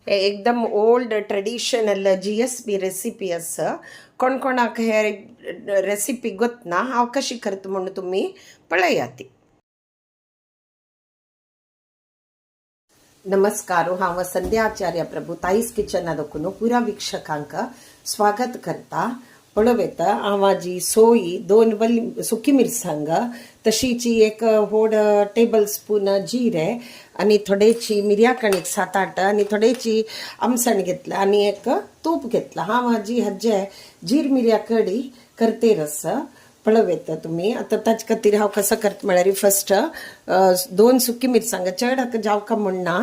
हे एकदम old traditional GSB recipe असं. कोण कोणाक हे रेसिपी ಗೊತ್ತಾ हांव कशी करता म्हणून तुम्ही पळयाती. नमस्कार, हांव संध्या आचार्य प्रभू ताईस किचन ಅದಕ್ಕೂ पुरा ವೀಕ್ಷಕಾಂಕ स्वागत करता. पळवेत आवाजी सोयी 2 वली सुकी मिरसांग, तशीची एक होड टेबल स्पून जिरे आणि थोडेची मिरया कणिक 7-8 आणि थोडेची आमसण घेतलं आणि एक तूप घेतला. हा माझी हज्जे जीर मिरया कडी करते रस पळवेत तुम्ही. आता ताच खातीर हांव कसं करता म्हळ्यार फर्स्ट 2 सुकी मिरसांग चड जावका म्हणना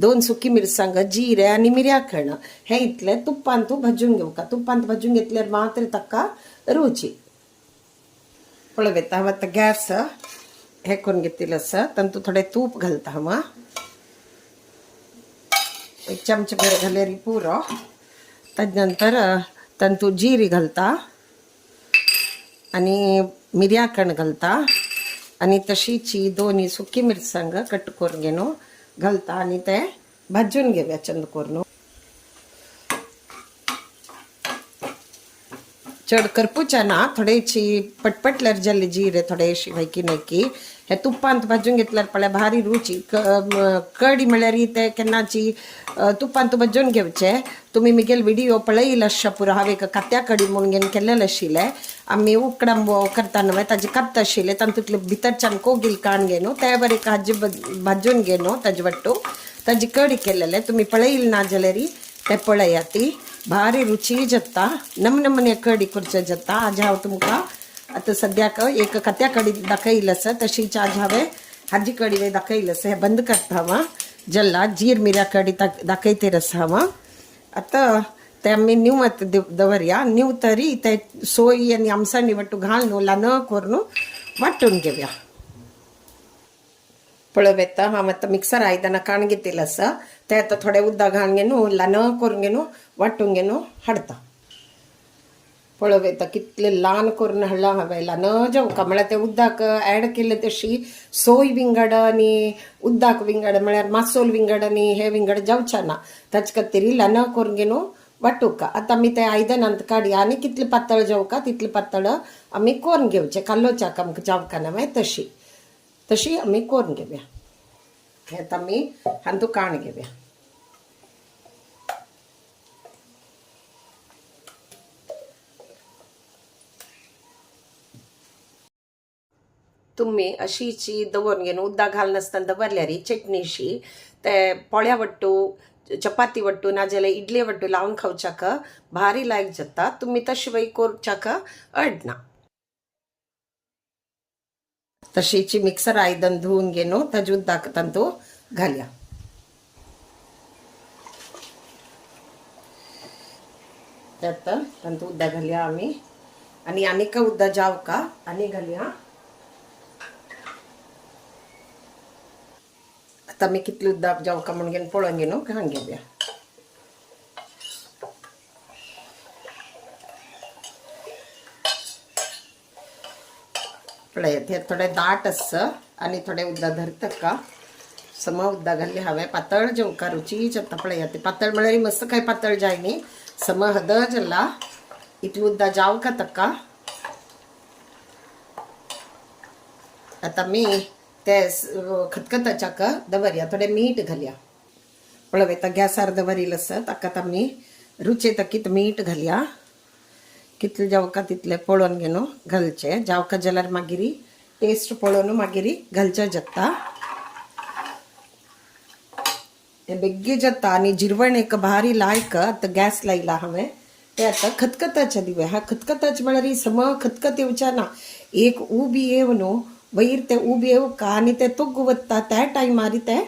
2 सुकी मिरसांग जिरे आणि मिरया कण हे इतले तुप्पान तू भाजून घेवका. तुप्पान भाजून घेतल्यार मात्र ताका रुची पळवेत. हांव आतां गॅस हे करून घेतलेलं आसा. तातूंत थोडे तूप घालता हांव. एक चमचे भर घाल्यार पुरो. ताजे नंतर तातूंत जिरी घालता आणि मिरया कण घालता आणि तशीची 2 सुकी मिरसांग कट करून घेनो घालता आणि ते भाजून घेवया चंद करून. चड करपूच्या ना, थोडेची पटपटल्यार जाल्ले जिरे थोडेशी वयकी नयकी हे तुप्पांत भाजून घेतल्यार पळय भारी रुची. कडी म्हळ्यार ते केन्नाची तुप्पांत भाजून घेवचे. तुम्ही मिगेल व्हिडिओ पळयला आसता पुरो. हांव एक कात्या कडी म्हणून घेवन केल्लेले आशिल्ले. आमी उकडांबो करताना ताजे कात आशिल्ले, तातूंतले भितरच्यान कोगील काण घेनो ते बरें हाजी भाजून घेनो ताजे वट्टू ताजी कडी केल्लेले. तुम्ही पळयला ना जाल्यार ते पळयाती. भारी रुची जाता. नमनमने कडी करचे जाता. आज हांव तुमकां आता सद्याक एक कात्या कडी दाखयली आसा, तशीच आज हांवें हाजी कडी दाखयली आसा. हे बंद करता हांव. जल्ला जीर मिरया कडी दाखयते आसा हांव. आता ते आमी निवत दवरया. निव तरी ते सोयी आनी आमसाणी वट्टू घालून ल्हान करून वांटून घेवया. पळवेत हांव आतां मिक्सर आयदनां काण घेतलेलं आसा. ते आतां थोडे उदक घालून घेवन ल्हान करून घेवन वांटून घेवन हाडता. पळवेत कितले ल्हान करून हाडला हांवें. ल्हान जेवका म्हळ्यार ते उदक ऍड केले तशी सोय विंगड आणि उदक विंगड म्हळ्यार मासोल विंगड आणि हे विंगड जावचे ना. ताचे खातीर ल्हान करून घेवन वांटूका. आतां आमी ते आयदनांत काडया आणि कितले पातळ जेवका तितले पातळ आमी करून घेवचे. कालोच्याक आमकां जावका ना तशी तशी आमी करून घेवया. हे आतां आमी हातूंत काण घेवया. तुम्ही अशीची दवरून घेवन उदक घालनासतना दवरल्यार चटणीशी ते पोळ्या वट्टू चपाती वट्टू नाजाल्यार इडली वट्टू लावून खावच्याक भारी लायक जाता. तुम्ही तशी वय करच्याक अडना. तशीची मिक्सर आयदन धुवून घेनो ताजे उदक तातूंत घालया. त्यात तातूंत उदक घालया आमी आणि आनीक उदक जावका आनी घालया. आता मी कितले उदक जावका म्हणून घेवन पळोवन घेवन घालून घेवया. पळयात हे थोडे दाट आसा आणि थोडे उदक धरता का सम उदक घाल्ले हांवें. पातळ जेवका रुची जाता. पळयात ते पातळ म्हळ्यार मस्त काय पातळ जाय न्ही. सम हद जाला इतले उदक जावका ताका. आता मी ते खतखताच्याक दवरया. थोडे मीठ घालया. पळवेता गॅसार दवरिल्लो आसा ताका आमी रुचे तकीत मीठ घालया. कितले जावका तितले पळोवन घेवन घालचे. जावका जाल्यार मागीर टेस्ट पळोवन मागीर घालचे जाता. हे बेग्गी जाता आणि जिरवण एक भारी लायक. आतां गॅस लायला हांवें. ते आतां खतखताचे दिवे. हा खतखताचे म्हळ्यार सम खतखत येवचे ना. एक उब येव न्हू वयर ते उब येवका आणि ते तुग्ग वता त्या टायमार ते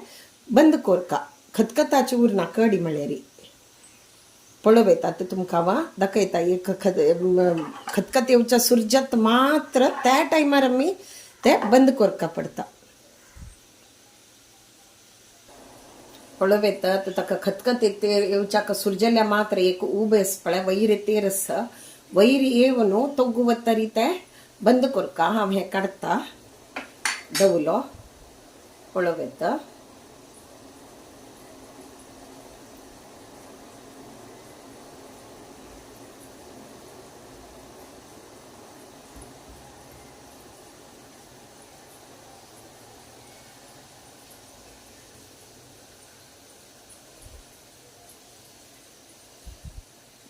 बंद करका. खतखताचे उरना कडी म्हळ्यार. पळवेत आतां तुमकां हांव दाखयता. एक खतखत येवच्या सुरजत मात्र त्या टायमार आमी ते बंद करका पडटा. पळवेत ताका खतखत येवच्याक सुरजल्या मात्र एक उब आसा पळय वयर येतेर आसा. वयर येव न्हू तोग्ग वतरी ते बंद करका. हांव हे काडटा दवलो. पळवेत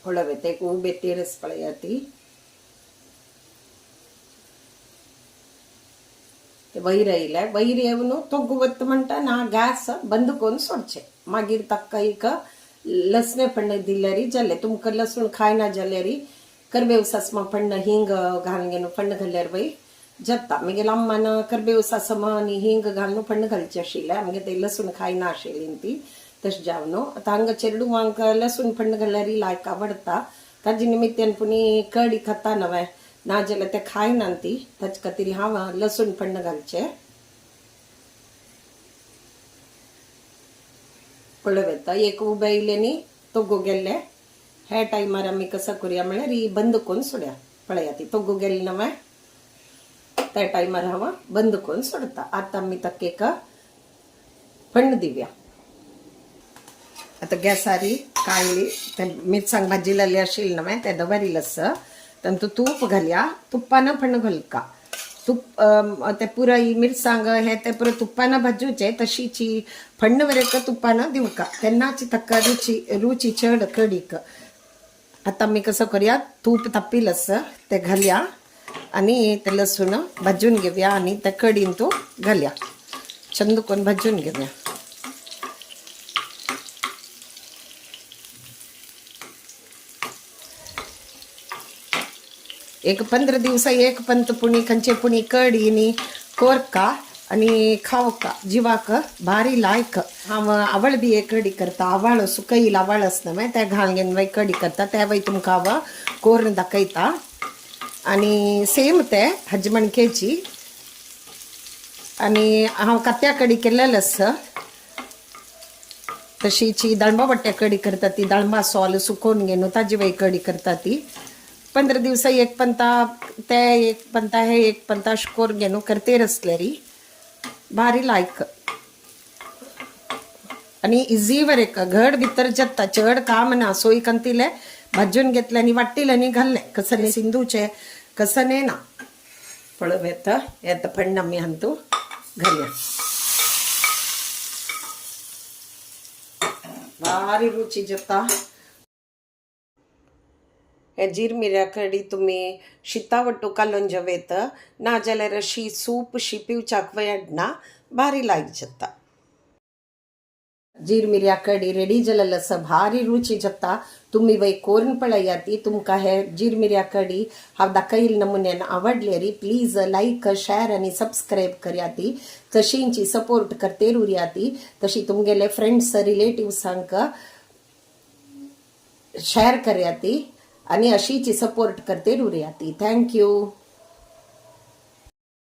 पळवे ते उबे तेरस पळयाती ते वैर येयले वैर येवन तोग्गुवत्त म्हणटा ना गॅस बंद करून सोडचे मागीर ताका एक लसणे पण्ण दिल्यारी जाले तुमकां लसूण खायना जाल्यारी करबेव सासमा पण्ण हिंग घालून घेवन पण्ण घाल्यार वय जाता मगे अम्मान करबेव सासम आनी हिंग घालून पण्ण घालचे आशिल्ले आमगे ते लसूण खायना आशिल्ली ती तशें जावनो आतां हांगा चेडूवांक लसूण पण्ण घाल्यार लायक आवडटा ताजे निमित्यान पुणी कडी खाता नवे ना जाल्यार ते खायना ती ताचे खातीर हांव लसूण पण्ण घालचे पळयता एक उबे येयले तोग्गो गेल्ले हे टायमार आमी कसं करूया म्हळ्यार ही बंद करून सोड्या पळया ती तोग्गो गेल्ले नवे त्या टायमार हांव बंद करून सोडता आतां आमी ताका एक पण्ण दिवया आतां गॅसारी कायली ते मिरसांग भाजिल्ली आशिल्ली नवे ते दवरिल्लें तातूंत तूप घालया तुप्पान पण्ण घालका तुप ते पुराय मिरसांग हे ते पुरो तुप्पान भाजूचे तशीची पण्ण वरेक तुप्पान दिवका तेन्नाच ताका रुची चड कडीक आतां आमी कसो करया तूप तापिल्लें ते घालया आनी ते लसूण भाजून घेवया आनी ते कडीन तूं घालया चंद करून भाजून घेवया एक 15 दिवस एक पंत पुणी खंयचे पुणी कडी कोरका आनी खावका जिवाक भारी लायक हांव आवळ बी एक कडी करता आवाळ सुकयल आवाळ आसता ते घालून घेवन कडी करता त्या वय तुमकां हांव कोरून दाखयता आनी सेम ते हजमणकेची आनी हांव कात्या कडी केल्लें तशीची दळमा बट्ट्या कडी करता ती दळमा सोल सुकोवन घेवन ताजी वय कडी करता ती 15 दिवस एक पंता ते एक पंता हे एक पंता अशें करून घेवन करतेर आसल्यारी भारी लायक आनी इजी वर एक घड भितर जाता चड काम ना सोय कंतिले भाजून घेतले आनी वाट्टिले आनी घाल्ले कसने सिंधूचे कसने ना पळय येता पण्ण आमी हांतू घालया भारी रुची जाता हे जिरमिऱ्या कडी तुमी शीता वट्टू कालोवन जेवेत ना जाल्यार अशी सूप शी पिवच्याक वयडना भारी लायक जाता जिरमिऱ्या कडी रेडी जालेले आसा भारी रुची जाता तुमी वय करून पळया ती तुमकां हे जिरमिऱ्या कडी हांव दाखयल नमुन्यान आवडलेरी प्लीज लायक शेअर आनी सबस्क्रायब करया ती तशींची सपोर्ट करते उरया ती तशी तुमगेले फ्रेंड्स रिलेटिव्सांक शेअर करया ती आणि अशीची सपोर्ट करते उरया ती थँक्यू